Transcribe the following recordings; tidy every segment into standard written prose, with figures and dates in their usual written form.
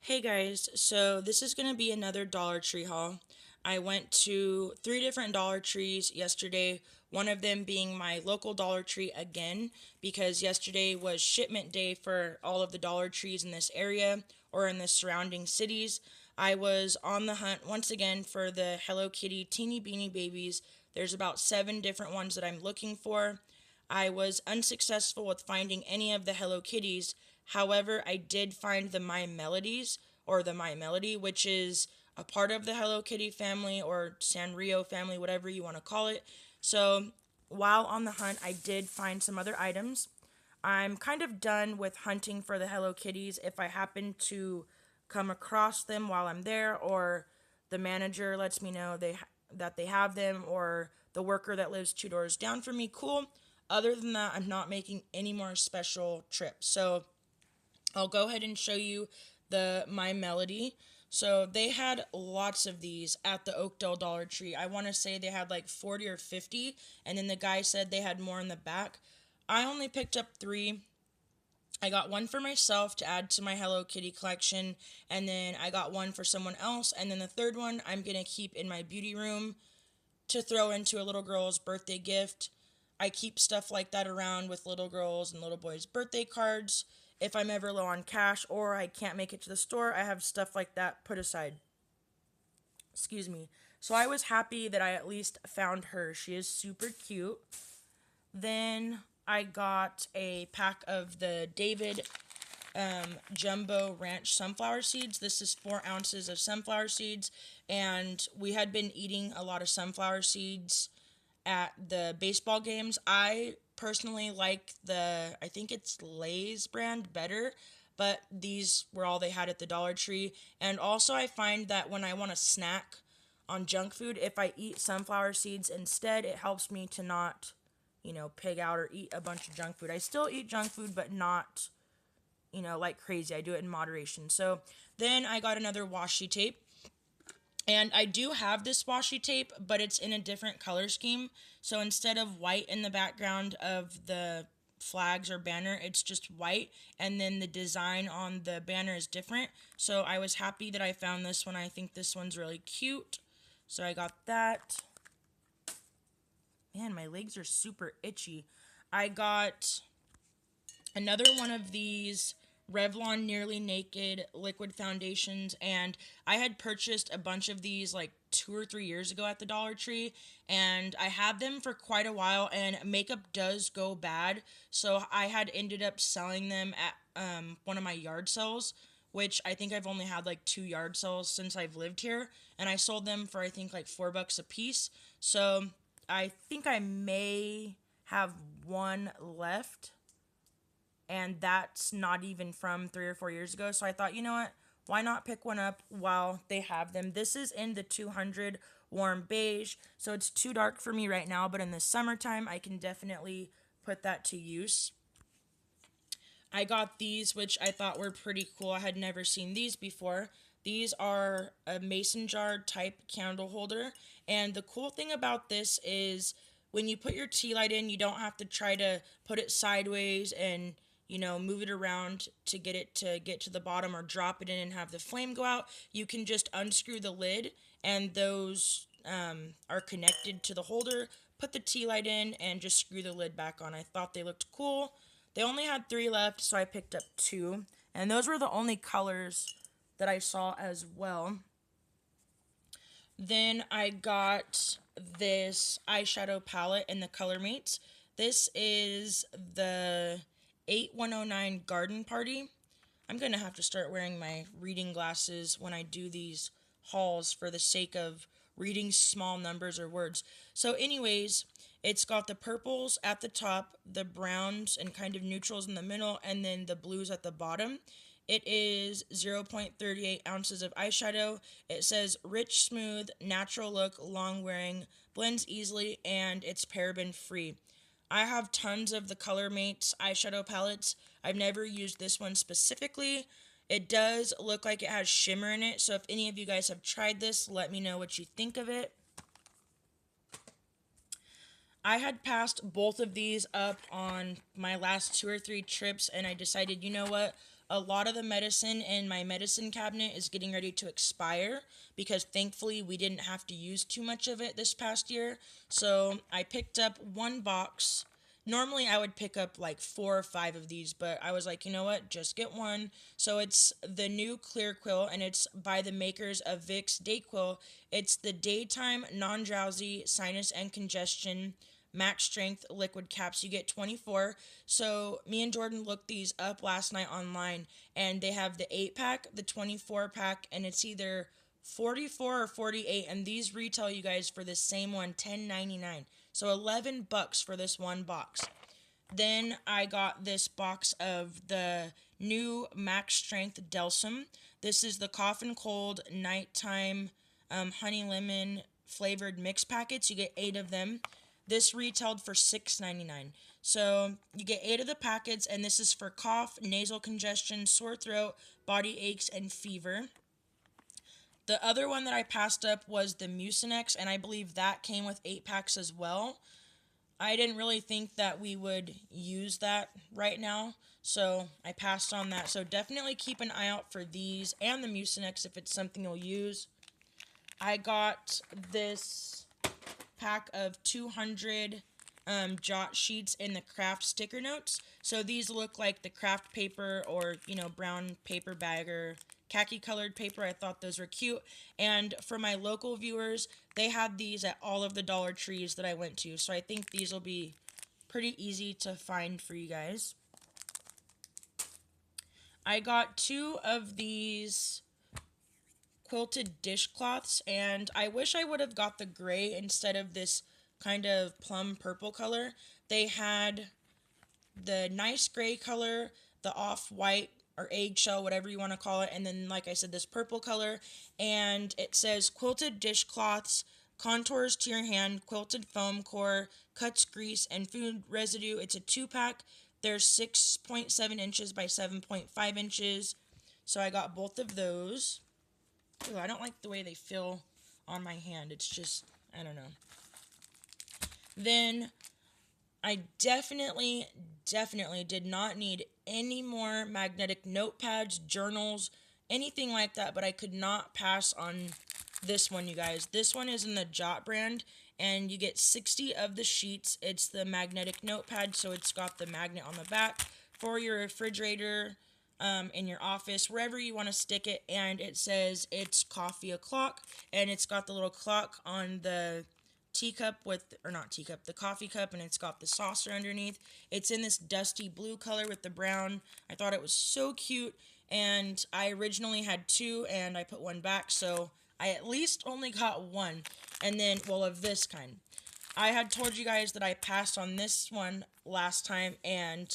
Hey guys, so this is going to be another Dollar Tree haul. I went to three different Dollar Trees yesterday, one of them being my local Dollar Tree again, because yesterday was shipment day for all of the Dollar Trees in this area or in the surrounding cities. I was on the hunt once again for the Hello Kitty Teeny Beanie Babies. There's about seven different ones that I'm looking for. I was unsuccessful with finding any of the Hello Kitties. However, I did find the My Melodies or the My Melody, which is a part of the Hello Kitty family or Sanrio family, whatever you want to call it. So, while on the hunt, I did find some other items. I'm kind of done with hunting for the Hello Kitties. If I happen to come across them while I'm there, or the manager lets me know that they have them, or the worker that lives two doors down from me, cool. Other than that, I'm not making any more special trips. So I'll go ahead and show you the My Melody. So they had lots of these at the Oakdale Dollar Tree. I want to say they had like 40 or 50, and then the guy said they had more in the back. I only picked up three. I got one for myself to add to my Hello Kitty collection, and then I got one for someone else, and then the third one I'm going to keep in my beauty room to throw into a little girl's birthday gift. I keep stuff like that around with little girls and little boys' birthday cards. If I'm ever low on cash or I can't make it to the store, I have stuff like that put aside. Excuse me. So I was happy that I at least found her. She is super cute. Then I got a pack of the David Jumbo Ranch sunflower seeds. This is 4 ounces of sunflower seeds, and we had been eating a lot of sunflower seeds at the baseball games. I personally like I think it's Lay's brand better, but these were all they had at the Dollar Tree. And also, I find that when I want to snack on junk food, if I eat sunflower seeds instead, it helps me to not, pig out or eat a bunch of junk food. I still eat junk food, but not, like crazy. I do it in moderation. So then I got another washi tape. And I do have this washi tape, but it's in a different color scheme. So instead of white in the background of the flags or banner, it's just white. And then the design on the banner is different. So I was happy that I found this one. I think this one's really cute. So I got that. Man, my legs are super itchy. I got another one of these Revlon Nearly Naked liquid foundations, and I had purchased a bunch of these like 2 or 3 years ago at the Dollar Tree, and I had them for quite a while, and makeup does go bad, so I had ended up selling them at one of my yard sales, which I think I've only had like 2 yard sales since I've lived here, and I sold them for I think like $4 a piece, so I think I may have one left, and that's not even from 3 or 4 years ago. So I thought, you know what? Why not pick one up while they have them? This is in the 200 warm beige, so it's too dark for me right now, but in the summertime, I can definitely put that to use. I got these, which I thought were pretty cool. I had never seen these before. These are a mason jar type candle holder, and the cool thing about this is when you put your tea light in, you don't have to try to put it sideways and move it around to get to the bottom or drop it in and have the flame go out. You can just unscrew the lid, and those are connected to the holder. Put the tea light in and just screw the lid back on. I thought they looked cool. They only had three left, so I picked up two. And those were the only colors that I saw as well. Then I got this eyeshadow palette in the Color Mates. This is the 8109 Garden Party. I'm going to have to start wearing my reading glasses when I do these hauls for the sake of reading small numbers or words. So anyways, it's got the purples at the top, the browns and kind of neutrals in the middle, and then the blues at the bottom. It is 0.38 ounces of eyeshadow. It says rich, smooth, natural look, long wearing, blends easily, and it's paraben free. I have tons of the Color Mates eyeshadow palettes. I've never used this one specifically. It does look like it has shimmer in it, so if any of you guys have tried this, let me know what you think of it. I had passed both of these up on my last 2 or 3 trips, and I decided, you know what? A lot of the medicine in my medicine cabinet is getting ready to expire because thankfully we didn't have to use too much of it this past year. So I picked up one box. Normally I would pick up like 4 or 5 of these, but I was like, you know what, just get one. So it's the new Clear Quill, and it's by the makers of Vicks Dayquil. It's the daytime non-drowsy sinus and congestion max strength liquid caps. You get 24. So me and Jordan looked these up last night online, and they have the 8 pack, the 24 pack, and it's either 44 or 48, and these retail you guys for the same one $10.99. So $11 for this one box. Then I got this box of the new Max Strength Delsum. This is the cough and cold nighttime honey lemon flavored mix packets. You get 8 of them. This retailed for $6.99. So you get 8 of the packets, and this is for cough, nasal congestion, sore throat, body aches, and fever. The other one that I passed up was the Mucinex, and I believe that came with 8 packs as well. I didn't really think that we would use that right now, so I passed on that. So definitely keep an eye out for these and the Mucinex if it's something you'll use. I got this pack of 200 jot sheets in the craft sticker notes. So these look like the craft paper or, brown paper bag or khaki colored paper. I thought those were cute. And for my local viewers, they had these at all of the Dollar Trees that I went to. So I think these will be pretty easy to find for you guys. I got 2 of these quilted dishcloths, and I wish I would have got the gray instead of this kind of plum purple color. They had the nice gray color, the off-white or eggshell, whatever you want to call it, and then, like I said, this purple color. And it says quilted dishcloths, contours to your hand, quilted foam core, cuts grease, and food residue. It's a 2-pack. They're 6.7 inches by 7.5 inches. So I got both of those. Ooh, I don't like the way they feel on my hand. It's just, I don't know. Then I definitely did not need any more magnetic notepads, journals, anything like that, but I could not pass on this one, you guys. This one is in the Jot brand, and you get 60 of the sheets. It's the magnetic notepad, so it's got the magnet on the back for your refrigerator, in your office, wherever you want to stick it, and it says it's coffee o'clock, and it's got the little clock on the teacup the coffee cup, and it's got the saucer underneath. It's in this dusty blue color with the brown. I thought it was so cute, and I originally had 2, and I put 1 back, so I at least only got 1, and then, well, of this kind. I had told you guys that I passed on this one last time, and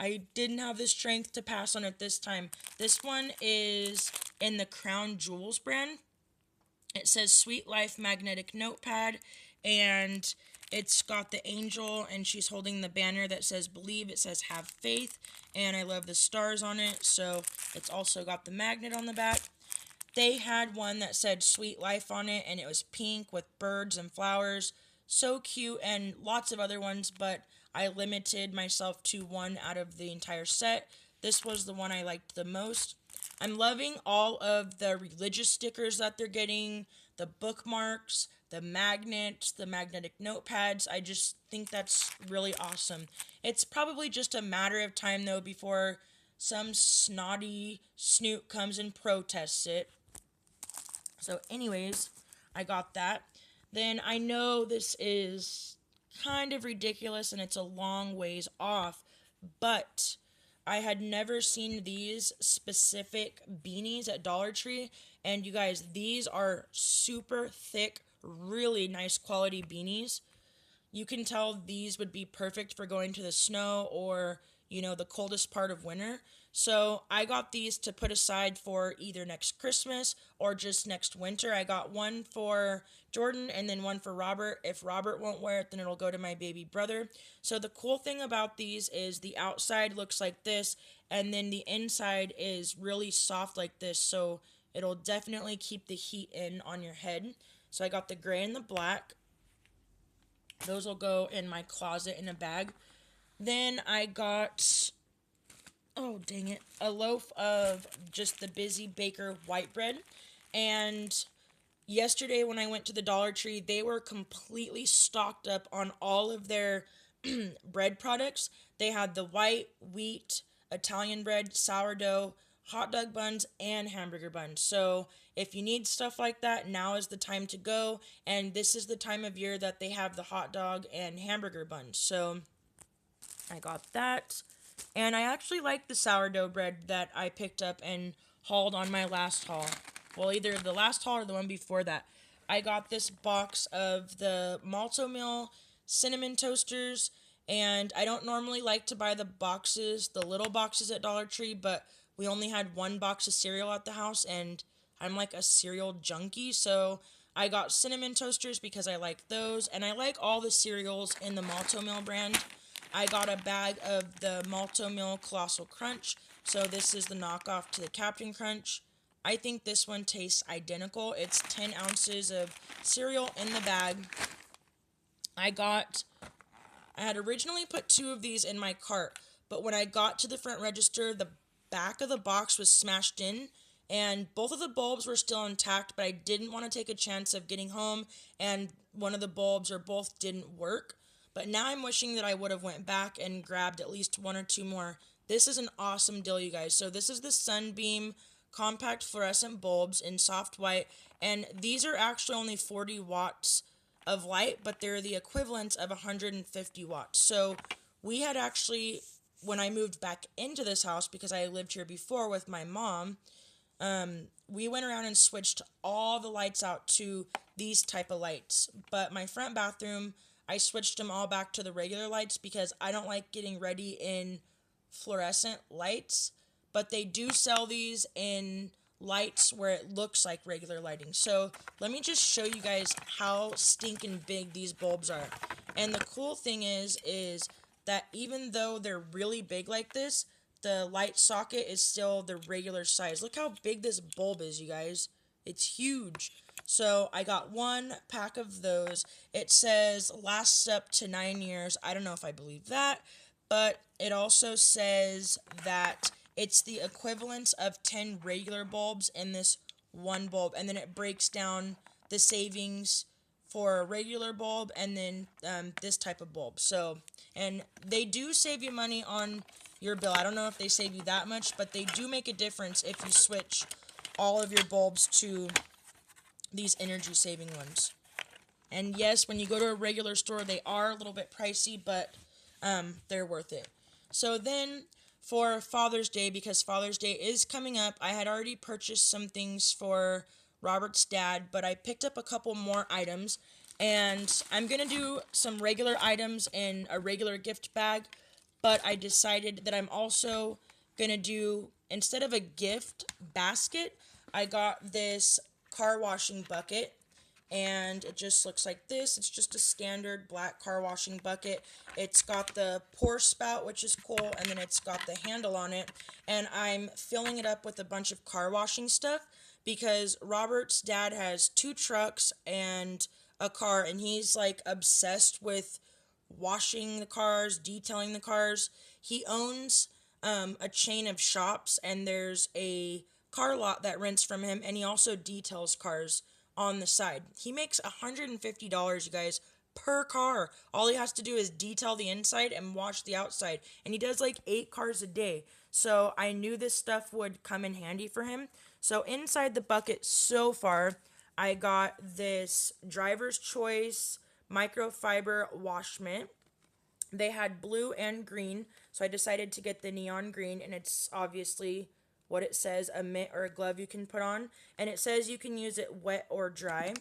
I didn't have the strength to pass on it this time. This one is in the Crown Jewels brand. It says Sweet Life Magnetic Notepad, and it's got the angel, and she's holding the banner that says Believe. It says Have Faith, and I love the stars on it, so it's also got the magnet on the back. They had one that said Sweet Life on it, and it was pink with birds and flowers. So cute, and lots of other ones, but I limited myself to 1 out of the entire set. This was the one I liked the most. I'm loving all of the religious stickers that they're getting, the bookmarks, the magnets, the magnetic notepads. I just think that's really awesome. It's probably just a matter of time, though, before some snotty snoot comes and protests it. So anyways, I got that. Then I know this is kind of ridiculous and it's a long ways off, but I had never seen these specific beanies at Dollar Tree, and you guys, these are super thick, really nice quality beanies. You can tell these would be perfect for going to the snow or, the coldest part of winter. So I got these to put aside for either next Christmas or just next winter. I got one for Jordan and then one for Robert. If Robert won't wear it, then it'll go to my baby brother. So the cool thing about these is the outside looks like this, and then the inside is really soft like this. So it'll definitely keep the heat in on your head. So I got the gray and the black. Those will go in my closet in a bag. Then I got oh dang it, a loaf of just the Busy Baker white bread. And yesterday when I went to the Dollar Tree, they were completely stocked up on all of their bread products. They had the white, wheat, Italian bread, sourdough, hot dog buns, and hamburger buns. So if you need stuff like that, now is the time to go. And this is the time of year that they have the hot dog and hamburger buns. So I got that. And I actually like the sourdough bread that I picked up and hauled on my last haul. Well, either the last haul or the one before that. I got this box of the Malto Meal cinnamon toasters, and I don't normally like to buy the boxes, the little boxes at Dollar Tree, but we only had one box of cereal at the house, and I'm like a cereal junkie, so I got cinnamon toasters because I like those, and I like all the cereals in the Malto Meal brand. I got a bag of the Malto Meal Colossal Crunch, so this is the knockoff to the Captain Crunch. I think this one tastes identical. It's 10 ounces of cereal in the bag. I had originally put two of these in my cart, but when I got to the front register, the back of the box was smashed in, and both of the bulbs were still intact, but I didn't want to take a chance of getting home and one of the bulbs or both didn't work. But now I'm wishing that I would have went back and grabbed at least one or two more. This is an awesome deal, you guys. So this is the Sunbeam compact fluorescent bulbs in soft white, and these are actually only 40 watts of light, but they're the equivalent of 150 watts. So we had actually, when I moved back into this house, because I lived here before with my mom, we went around and switched all the lights out to these type of lights. But my front bathroom, I switched them all back to the regular lights because I don't like getting ready in fluorescent lights. But they do sell these in lights where it looks like regular lighting. So let me just show you guys how stinking big these bulbs are. And the cool thing is that even though they're really big like this, the light socket is still the regular size. Look how big this bulb is, you guys. It's huge. So I got one pack of those. It says lasts up to 9 years. I don't know if I believe that, but it also says that it's the equivalent of 10 regular bulbs in this one bulb. And then it breaks down the savings for a regular bulb and then this type of bulb. So, and they do save you money on your bill. I don't know if they save you that much, but they do make a difference if you switch all of your bulbs to these energy saving ones. And yes, when you go to a regular store, they are a little bit pricey, but they're worth it. So then for Father's Day, because Father's Day is coming up, I had already purchased some things for Robert's dad, but I picked up a couple more items, and I'm going to do some regular items in a regular gift bag, but I decided that I'm also going to do, instead of a gift basket, I got this car washing bucket, and it just looks like this. It's just a standard black car washing bucket. It's got the pour spout, which is cool, and then it's got the handle on it, and I'm filling it up with a bunch of car washing stuff because Robert's dad has 2 trucks and a car, and he's like obsessed with washing the cars, detailing the cars. He owns a chain of shops, and there's a car lot that rents from him, and he also details cars on the side. He makes $150, you guys, per car. All he has to do is detail the inside and wash the outside, and he does like 8 cars a day. So I knew this stuff would come in handy for him. So inside the bucket so far, I got this Driver's Choice microfiber wash mitt. They had blue and green, so I decided to get the neon green, and it's obviously what it says, a mitt or a glove you can put on, and it says you can use it wet or dry.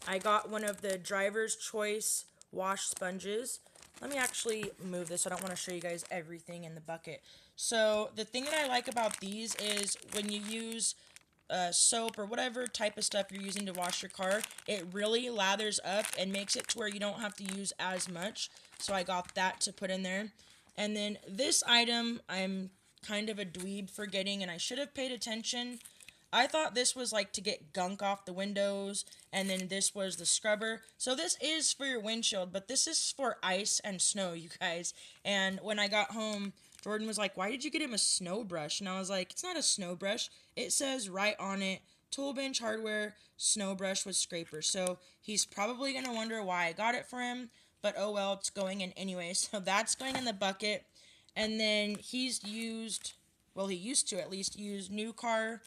I got one of the Driver's Choice wash sponges. Let me actually move this. I don't want to show you guys everything in the bucket. So the thing that I like about these is when you use soap or whatever type of stuff you're using to wash your car, it really lathers up and makes it to where you don't have to use as much. So I got that to put in there. And then this item I'm kind of a dweeb for getting, and I should have paid attention. I thought this was like to get gunk off the windows, and then this was the scrubber. So this is for your windshield, but this is for ice and snow, you guys. And when I got home, Jordan was like, why did you get him a snow brush? And I was like, it's not a snow brush. It says right on it, Tool Bench Hardware snow brush with scraper. So he's probably going to wonder why I got it for him. But oh well, it's going in anyway. So that's going in the bucket. And then he's used, well, he used to at least use new car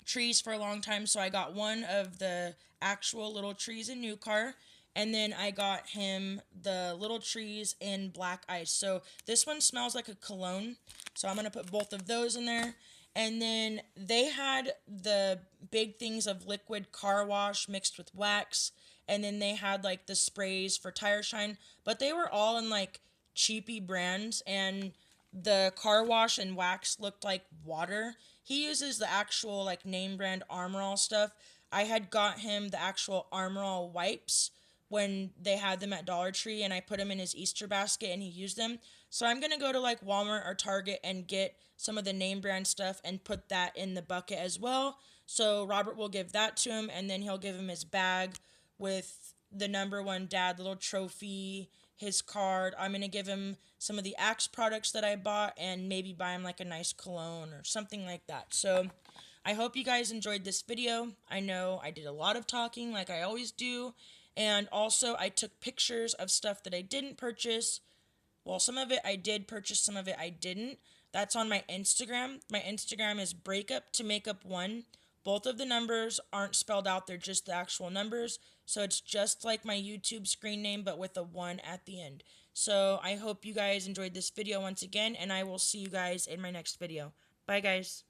trees for a long time. So I got one of the actual little trees in new car. And then I got him the little trees in black ice. So this one smells like a cologne. So I'm going to put both of those in there. And then they had the big things of liquid car wash mixed with wax. And then they had like the sprays for tire shine. But they were all in like cheapy brands. And the car wash and wax looked like water. He uses the actual like name brand Armor All stuff. I had got him the actual Armor All wipes when they had them at Dollar Tree, and I put them in his Easter basket and he used them. So I'm going to go to like Walmart or Target and get some of the name brand stuff and put that in the bucket as well. So Robert will give that to him, and then he'll give him his bag with the number one dad little trophy, his card. I'm going to give him some of the Axe products that I bought and maybe buy him like a nice cologne or something like that. So I hope you guys enjoyed this video. I know I did a lot of talking like I always do. And also I took pictures of stuff that I didn't purchase. Well, some of it I did purchase, some of it I didn't. That's on my Instagram. My Instagram is breakup to makeup 1. Both of the numbers aren't spelled out, they're just the actual numbers. So it's just like my YouTube screen name, but with a 1 at the end. So I hope you guys enjoyed this video once again, and I will see you guys in my next video. Bye, guys.